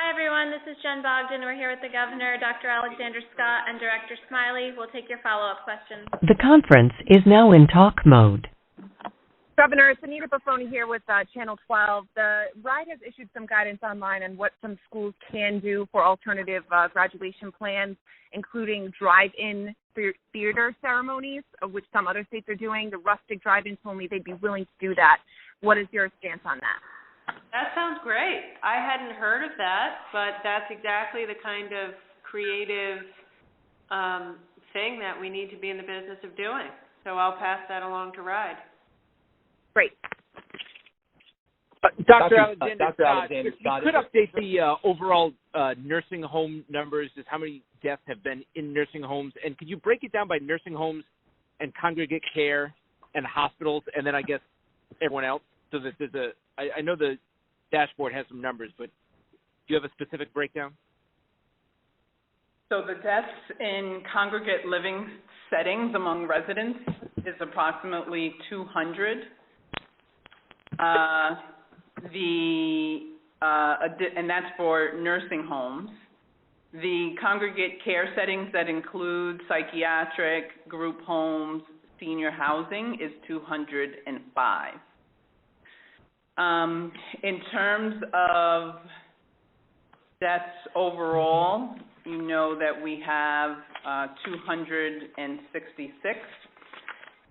Hi, everyone. This is Jen Bogdan. We're here with the Governor, Dr. Alexander Scott, and Director Smiley. We'll take your follow-up questions. The conference is now in talk mode. Governor, it's Anita Buffoni here with Channel 12. The RIDE has issued some guidance online on what some schools can do for alternative graduation plans, including drive-in theater ceremonies, of which some other states are doing. The rustic drive-in told me they'd be willing to do that. What is your stance on that? That sounds great. I hadn't heard of that, but that's exactly the kind of creative thing that we need to be in the business of doing. So I'll pass that along to RIDE. Great. Dr. Alexander Scott, if you could update the overall nursing home numbers, just how many deaths have been in nursing homes, and could you break it down by nursing homes and congregate care and hospitals, and then I guess everyone else, so that there's I know the dashboard has some numbers, but do you have a specific breakdown? So the deaths in congregate living settings among residents is approximately 200. And that's for nursing homes. The congregate care settings that include psychiatric, group homes, senior housing is 205. In terms of deaths overall, you know that we have 266,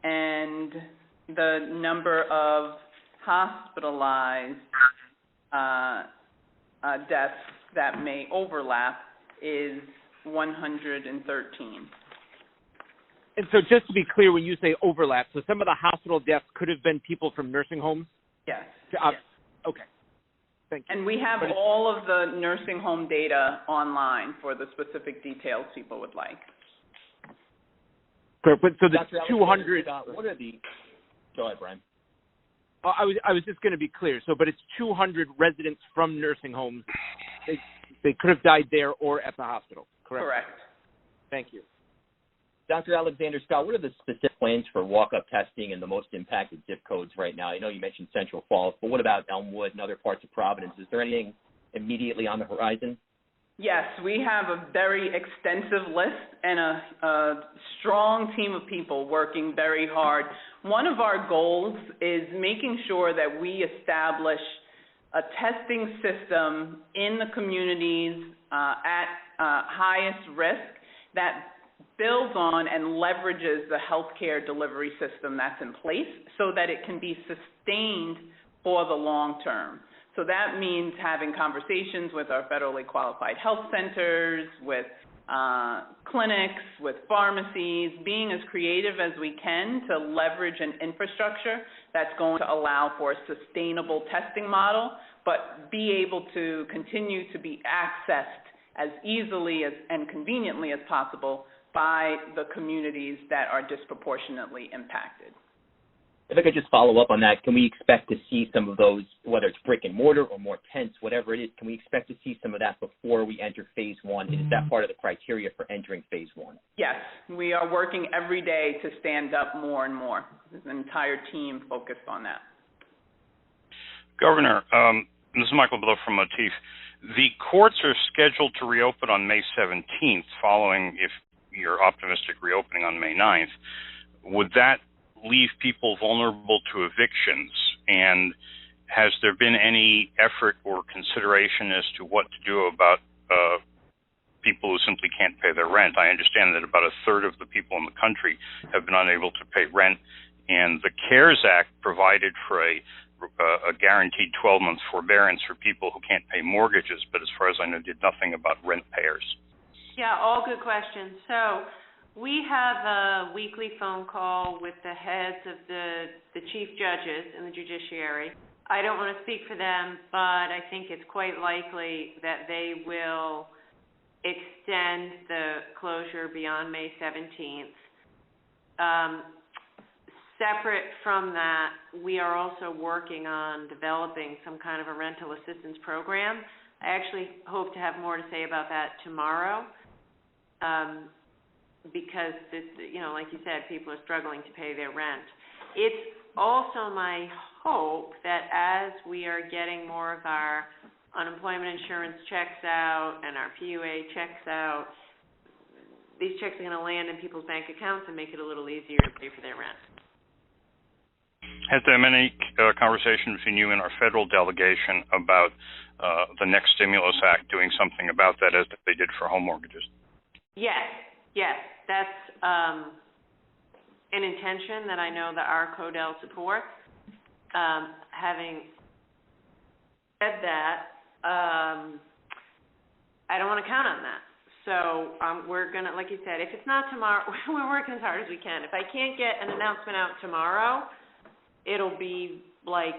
and the number of hospitalized deaths that may overlap is 113. And so just to be clear, when you say overlap, so some of the hospital deaths could have been people from nursing homes? Yes. Yes. Okay. Thank you. And we have all of the nursing home data online for the specific details people would like. But so the 200. What are the? Go ahead, Brian. I was just going to be clear. So, but it's 200 residents from nursing homes. They could have died there or at the hospital. Correct. Correct. Thank you. Dr. Alexander Scott, what are the specific plans for walk-up testing in the most impacted zip codes right now? I know you mentioned Central Falls, but what about Elmwood and other parts of Providence? Is there anything immediately on the horizon? Yes, we have a very extensive list and a strong team of people working very hard. One of our goals is making sure that we establish a testing system in the communities at highest risk that builds on and leverages the healthcare delivery system that's in place so that it can be sustained for the long term. So that means having conversations with our federally qualified health centers, with clinics, with pharmacies, being as creative as we can to leverage an infrastructure that's going to allow for a sustainable testing model, but be able to continue to be accessed as easily and conveniently as possible by the communities that are disproportionately impacted. If I could just follow up on that, can we expect to see some of those, whether it's brick and mortar or more tents, whatever it is, can we expect to see some of that before we enter phase one? And is that part of the criteria for entering phase one? Yes, we are working every day to stand up more and more. There's an entire team focused on that. Governor, this is Michael Blow from Motif. The courts are scheduled to reopen on May 17th, following, if you're optimistic, reopening on May 9th. Would that leave people vulnerable to evictions? And has there been any effort or consideration as to what to do about people who simply can't pay their rent? I understand that about a third of the people in the country have been unable to pay rent, and the CARES Act provided for a guaranteed 12-month forbearance for people who can't pay mortgages, but as far as I know, did nothing about rent payers. Yeah, all good questions. So we have a weekly phone call with the heads of the chief judges in the judiciary. I don't want to speak for them, but I think it's quite likely that they will extend the closure beyond May 17th. Separate from that, we are also working on developing some kind of a rental assistance program. I actually hope to have more to say about that tomorrow. Because, like you said, people are struggling to pay their rent. It's also my hope that as we are getting more of our unemployment unemployment insurance checks out and our PUA checks out, these checks are going to land in people's bank accounts and make it a little easier to pay for their rent. Has there been any conversation between you and our federal delegation about the next stimulus act doing something about that as they did for home mortgages? Yes. That's an intention that I know that our CODEL supports. Having said that, I don't want to count on that. So we're going to, like you said, if it's not tomorrow, we're working as hard as we can. If I can't get an announcement out tomorrow, it'll be like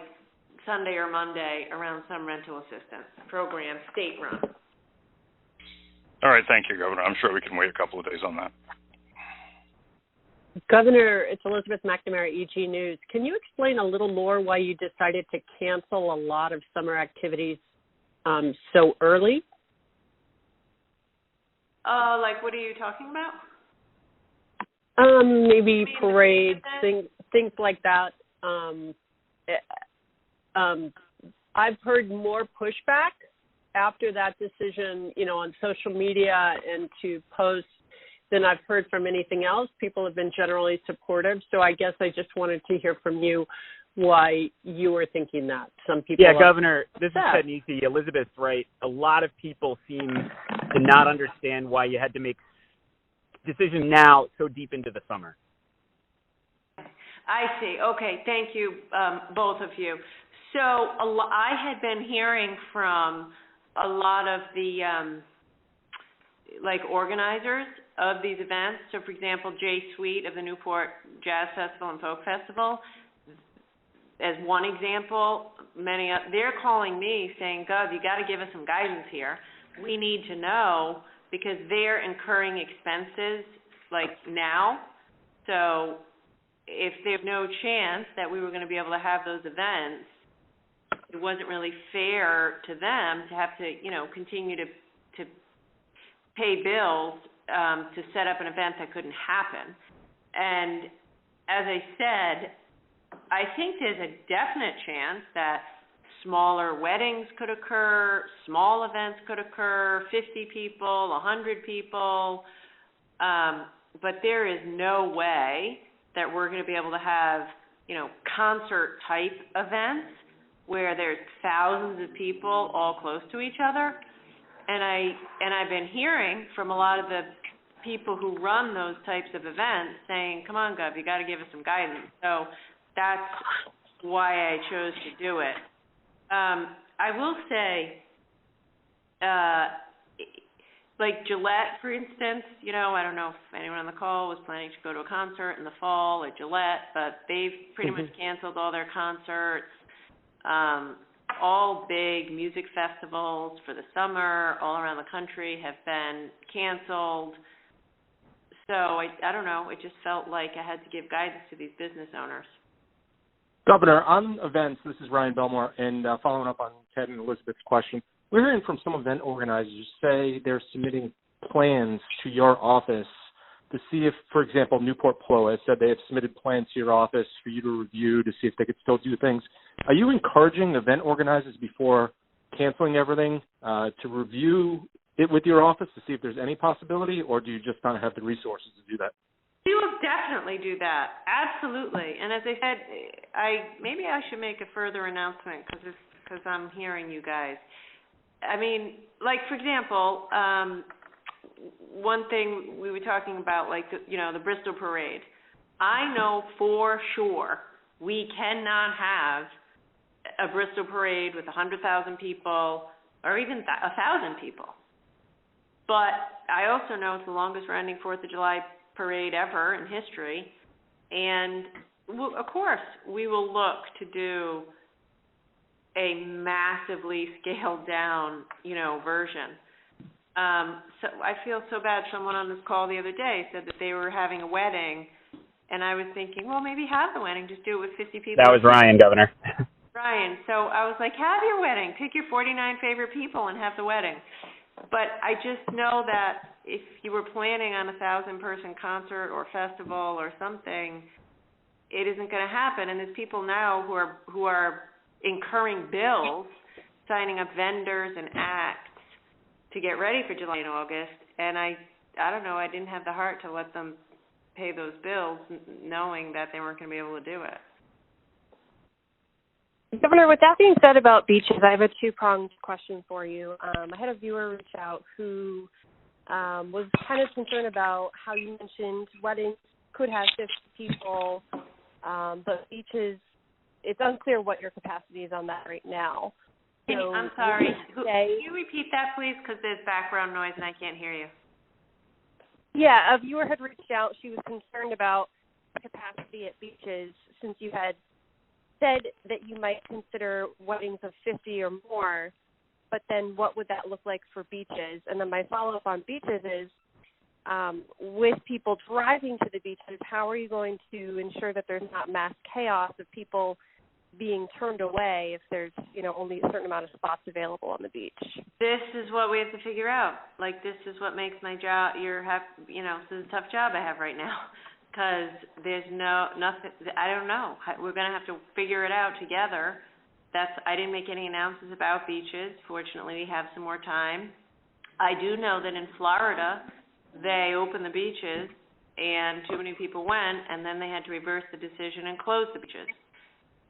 Sunday or Monday around some rental assistance program, state-run. All right, thank you, Governor. I'm sure we can wait a couple of days on that. Governor, it's Elizabeth McNamara, EG News. Can you explain a little more why you decided to cancel a lot of summer activities so early? Like, what are you talking about? Maybe parades, things like that. I've heard more pushback after that decision, on social media and to post than I've heard from anything else. People have been generally supportive, so I guess I just wanted to hear from you why you were thinking that. Some people. Yeah, Governor, this is Ted Nisi. Elizabeth's right. A lot of people seem to not understand why you had to make decisions now so deep into the summer. I see. Okay, thank you, both of you. So I had been hearing from a lot of the organizers of these events. So, for example, Jay Sweet of the Newport Jazz Festival and Folk Festival, as one example, they're calling me saying, Gov, you got to give us some guidance here. We need to know, because they're incurring expenses now. So if there's no chance that we were going to be able to have those events, it wasn't really fair to them to have to, continue to pay bills to set up an event that couldn't happen. And as I said, I think there's a definite chance that smaller weddings could occur, small events could occur, 50 people, 100 people, but there is no way that we're going to be able to have, concert-type events where there's thousands of people all close to each other. And I've been hearing from a lot of the people who run those types of events saying, come on, Gov, you got to give us some guidance. So that's why I chose to do it. I will say, Gillette, for instance, I don't know if anyone on the call was planning to go to a concert in the fall at Gillette, but they've pretty much canceled all their concerts. All big music festivals for the summer all around the country have been canceled. So I don't know, it just felt like I had to give guidance to these business owners. Governor, on events, this is Ryan Belmore, and following up on Ted and Elizabeth's question, we're hearing from some event organizers say they're submitting plans to your office to see if, for example, Newport PLO has said they have submitted plans to your office for you to review to see if they could still do things. Are you encouraging event organizers before canceling everything to review it with your office to see if there's any possibility, or do you just not have the resources to do that? We will definitely do that, absolutely. And as I said, maybe I should make a further announcement because I'm hearing you guys. I mean, for example, one thing we were talking about, the Bristol Parade. I know for sure we cannot have a Bristol Parade with 100,000 people or even 1,000 people. But I also know it's the longest running 4th of July parade ever in history. And, of course, we will look to do a massively scaled down, version. So I feel so bad. Someone on this call the other day said that they were having a wedding, and I was thinking, well, maybe have the wedding, just do it with 50 people. That was Ryan, Governor. Ryan. So I was like, have your wedding. Pick your 49 favorite people and have the wedding. But I just know that if you were planning on a 1,000-person concert or festival or something, it isn't going to happen. And there's people now who are incurring bills signing up vendors and acts to get ready for July and August, and I don't know, I didn't have the heart to let them pay those bills knowing that they weren't going to be able to do it. Governor, with that being said about beaches, I have a two-pronged question for you. I had a viewer reach out who was kind of concerned about how you mentioned weddings could have 50 people, but beaches, it's unclear what your capacity is on that right now. So I'm sorry. Can you repeat that, please? Because there's background noise and I can't hear you. Yeah, a viewer had reached out. She was concerned about capacity at beaches since you had said that you might consider weddings of 50 or more, but then what would that look like for beaches? And then my follow-up on beaches is, with people driving to the beaches, how are you going to ensure that there's not mass chaos of people being turned away if there's, only a certain amount of spots available on the beach? This is what we have to figure out. Like, this is what makes my job, this is a tough job I have right now. Because there's nothing, I don't know. We're going to have to figure it out together. I didn't make any announcements about beaches. Fortunately, we have some more time. I do know that in Florida, they opened the beaches and too many people went, and then they had to reverse the decision and close the beaches.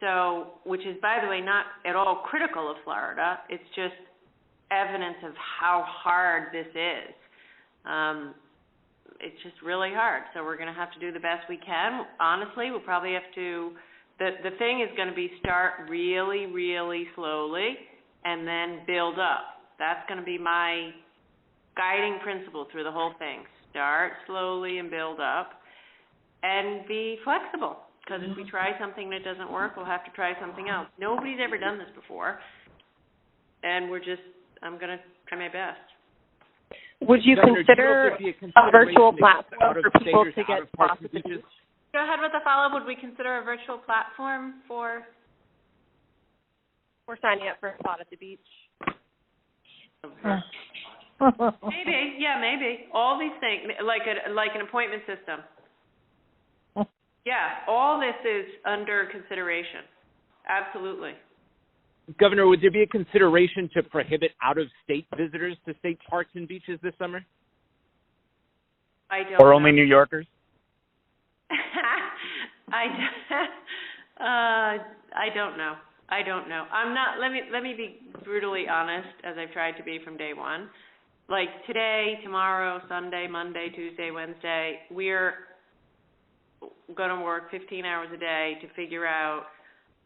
So, which is, by the way, not at all critical of Florida. It's just evidence of how hard this is. It's just really hard. So we're going to have to do the best we can. Honestly, we'll probably have to, the thing is going to be start really, really slowly and then build up. That's going to be my guiding principle through the whole thing. Start slowly and build up and be flexible. Because if we try something that doesn't work, we'll have to try something else. Nobody's ever done this before. And I'm going to try my best. Would you consider a virtual platform for people to get spots at the beach? Go ahead with the follow-up. Would we consider a virtual platform for signing up for a spot at the beach? Maybe, yeah, maybe. All these things, like an appointment system. Yeah, all this is under consideration. Absolutely. Governor, would there be a consideration to prohibit out-of-state visitors to state parks and beaches this summer? I don't Or know. only New Yorkers? I don't know. I'm not. Let me be brutally honest, as I've tried to be from day one. Like today, tomorrow, Sunday, Monday, Tuesday, Wednesday, we're going to work 15 hours a day to figure out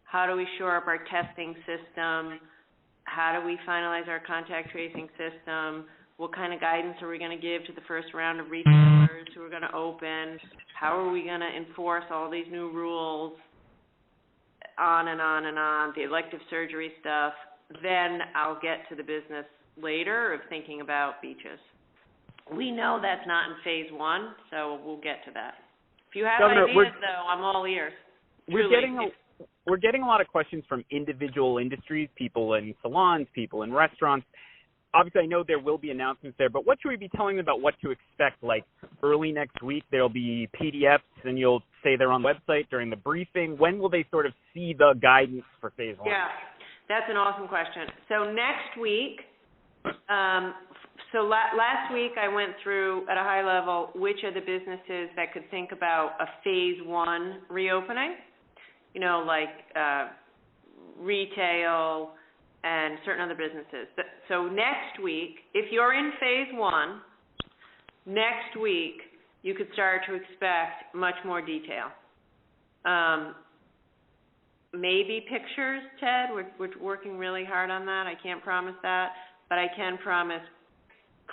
how do we shore up our testing system, how do we finalize our contact tracing system, what kind of guidance are we going to give to the first round of retailers who are going to open, how are we going to enforce all these new rules, on and on and on, the elective surgery stuff. Then I'll get to the business later of thinking about beaches. We know that's not in phase one, so we'll get to that. If you have Governor, ideas, though, I'm all ears. We're getting a lot of questions from individual industries, people in salons, people in restaurants. Obviously, I know there will be announcements there, but what should we be telling them about what to expect? Like early next week, there'll be PDFs, and you'll say they're on the website during the briefing. When will they sort of see the guidance for phase one? Yeah, that's an awesome question. So next week, last week I went through at a high level which are the businesses that could think about a phase one reopening, like retail and certain other businesses. So next week, if you're in phase one, next week you could start to expect much more detail. Maybe pictures, Ted. We're working really hard on that. I can't promise that, but I can promise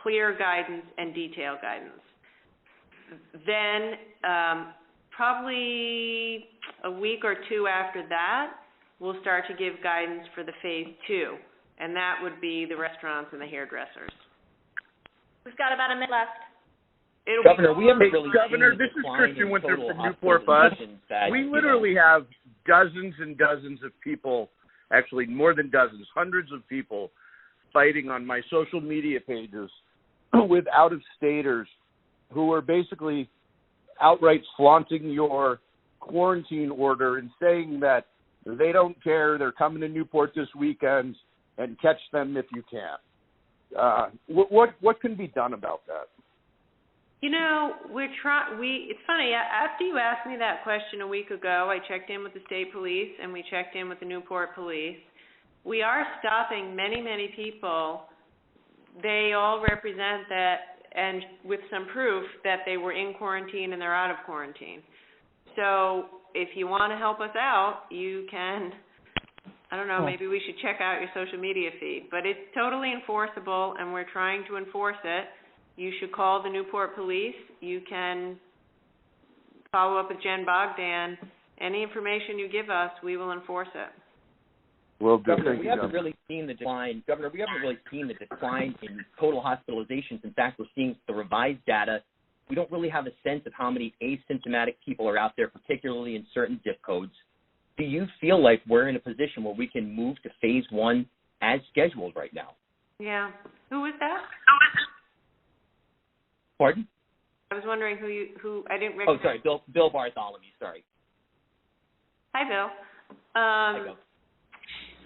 clear guidance and detailed guidance. Then probably a week or two after that, we'll start to give guidance for the phase two, and that would be the restaurants and the hairdressers. We've got about a minute left. Governor, we haven't really Governor, seen this is Christian Winter from Newport Bus. Bus. We literally have dozens and dozens of people, actually more than dozens, hundreds of people fighting on my social media pages with out-of-staters who are basically outright flaunting your quarantine order and saying that they don't care, they're coming to Newport this weekend, and catch them if you can. What can be done about that? You know, it's funny, after you asked me that question a week ago, I checked in with the state police and we checked in with the Newport police. We are stopping many, many people. They all represent that, and with some proof that they were in quarantine and they're out of quarantine. So if you want to help us out, you can, I don't know, maybe we should check out your social media feed. But it's totally enforceable, and we're trying to enforce it. You should call the Newport police. You can follow up with Jen Bogdan. Any information you give us, we will enforce it. Well, Governor, we haven't really seen the decline. Governor, we haven't really seen the decline in total hospitalizations. In fact, we're seeing the revised data. We don't really have a sense of how many asymptomatic people are out there, particularly in certain zip codes. Do you feel like we're in a position where we can move to phase 1 as scheduled right now? Yeah. Who was that? Pardon? I was wondering who I didn't recognize. Oh, sorry, Bill Bartholomew, sorry. Hi, Bill. Hi, Bill.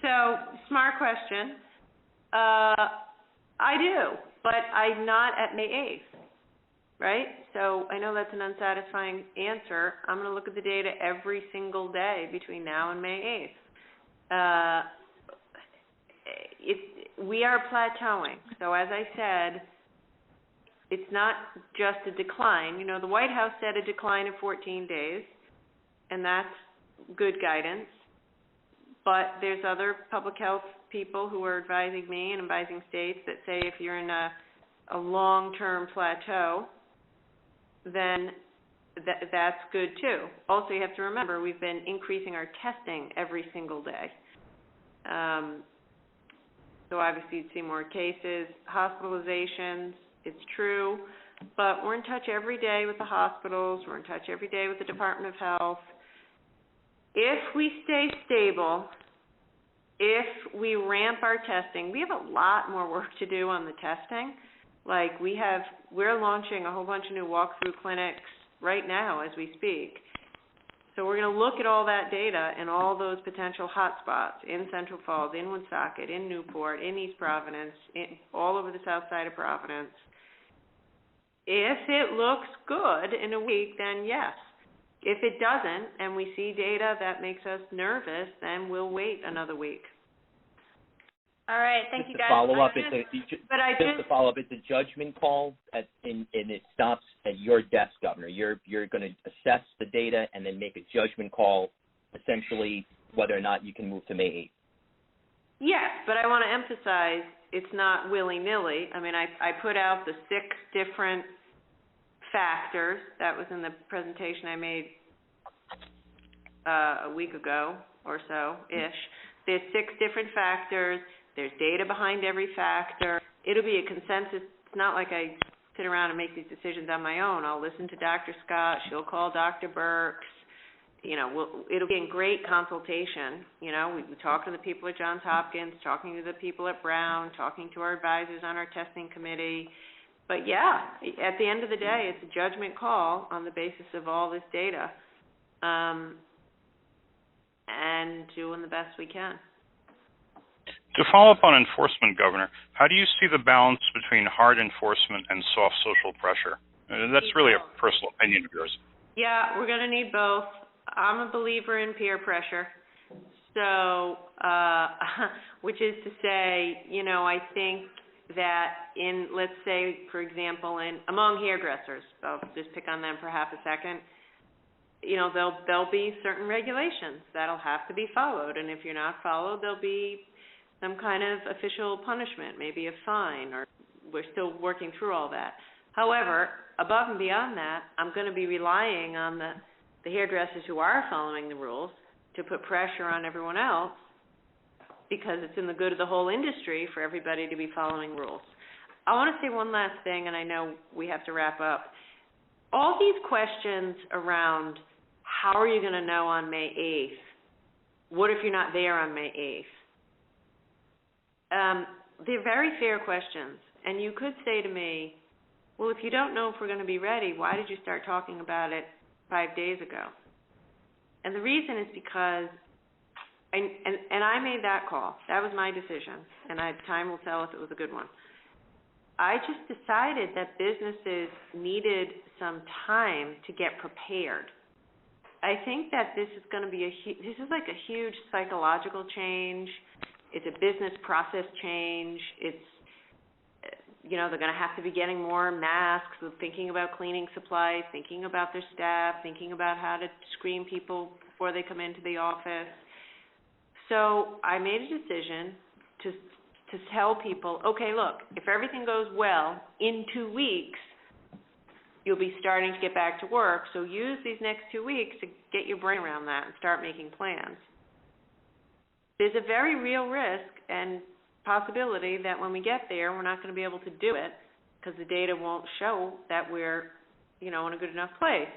So, smart question. I do, but I'm not at May 8th, right? So I know that's an unsatisfying answer. I'm going to look at the data every single day between now and May 8th. We are plateauing. So as I said, it's not just a decline. You know, the White House said a decline of 14 days, and that's good guidance. But there's other public health people who are advising me and advising states that say if you're in a long-term plateau, then that's good too. Also, you have to remember we've been increasing our testing every single day. So obviously you'd see more cases, hospitalizations, it's true, but we're in touch every day with the hospitals, we're in touch every day with the Department of Health. If we stay stable, if we ramp our testing, we have a lot more work to do on the testing. Like we're launching a whole bunch of new walk-through clinics right now as we speak. So we're going to look at all that data and all those potential hotspots in Central Falls, in Woonsocket, in Newport, in East Providence, all over the south side of Providence. If it looks good in a week, then yes. If it doesn't, and we see data that makes us nervous, then we'll wait another week. All right, thank you guys. To follow up, it's a judgment call, and it stops at your desk, Governor. You're going to assess the data and then make a judgment call, essentially whether or not you can move to May 8th. Yes, but I want to emphasize it's not willy-nilly. I mean, I put out the 6 different factors. That was in the presentation I made a week ago or so-ish. There's 6 different factors. There's data behind every factor. It'll be a consensus. It's not like I sit around and make these decisions on my own. I'll listen to Dr. Scott. She'll call Dr. Birx. You know, it'll be in great consultation. You know, we talk to the people at Johns Hopkins, talking to the people at Brown, talking to our advisors on our testing committee. But yeah, at the end of the day, it's a judgment call on the basis of all this data, and doing the best we can. To follow up on enforcement, Governor, how do you see the balance between hard enforcement and soft social pressure? That's really a personal opinion of yours. Yeah, we're going to need both. I'm a believer in peer pressure. So, which is to say, you know, I think that in, let's say, for example, among hairdressers, I'll just pick on them for half a second, you know, there'll be certain regulations that'll have to be followed, and if you're not followed, there'll be some kind of official punishment, maybe a fine, or we're still working through all that. However, above and beyond that, I'm going to be relying on the hairdressers who are following the rules to put pressure on everyone else, because it's in the good of the whole industry for everybody to be following rules. I want to say one last thing, and I know we have to wrap up. All these questions around how are you going to know on May 8th? What if you're not there on May 8th? They're very fair questions, and you could say to me, well, if you don't know if we're going to be ready, why did you start talking about it 5 days ago? And the reason is because and I made that call. That was my decision, and time will tell if it was a good one. I just decided that businesses needed some time to get prepared. I think that this is going to be this is like a huge psychological change. It's a business process change. It's, they're going to have to be getting more masks, thinking about cleaning supplies, thinking about their staff, thinking about how to screen people before they come into the office. So I made a decision to tell people, okay, look, if everything goes well, in 2 weeks, you'll be starting to get back to work. So use these next 2 weeks to get your brain around that and start making plans. There's a very real risk and possibility that when we get there, we're not going to be able to do it because the data won't show that we're, in a good enough place,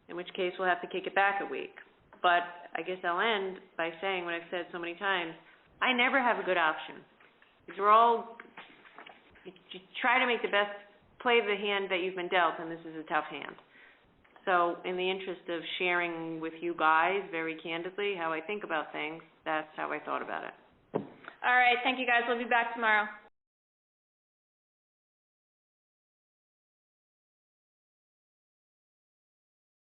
in which case we'll have to kick it back a week. But I guess I'll end by saying what I've said so many times, I never have a good option. These are all, you try to make the best, play the hand that you've been dealt, and this is a tough hand. So in the interest of sharing with you guys very candidly how I think about things, that's how I thought about it. All right. Thank you, guys. We'll be back tomorrow.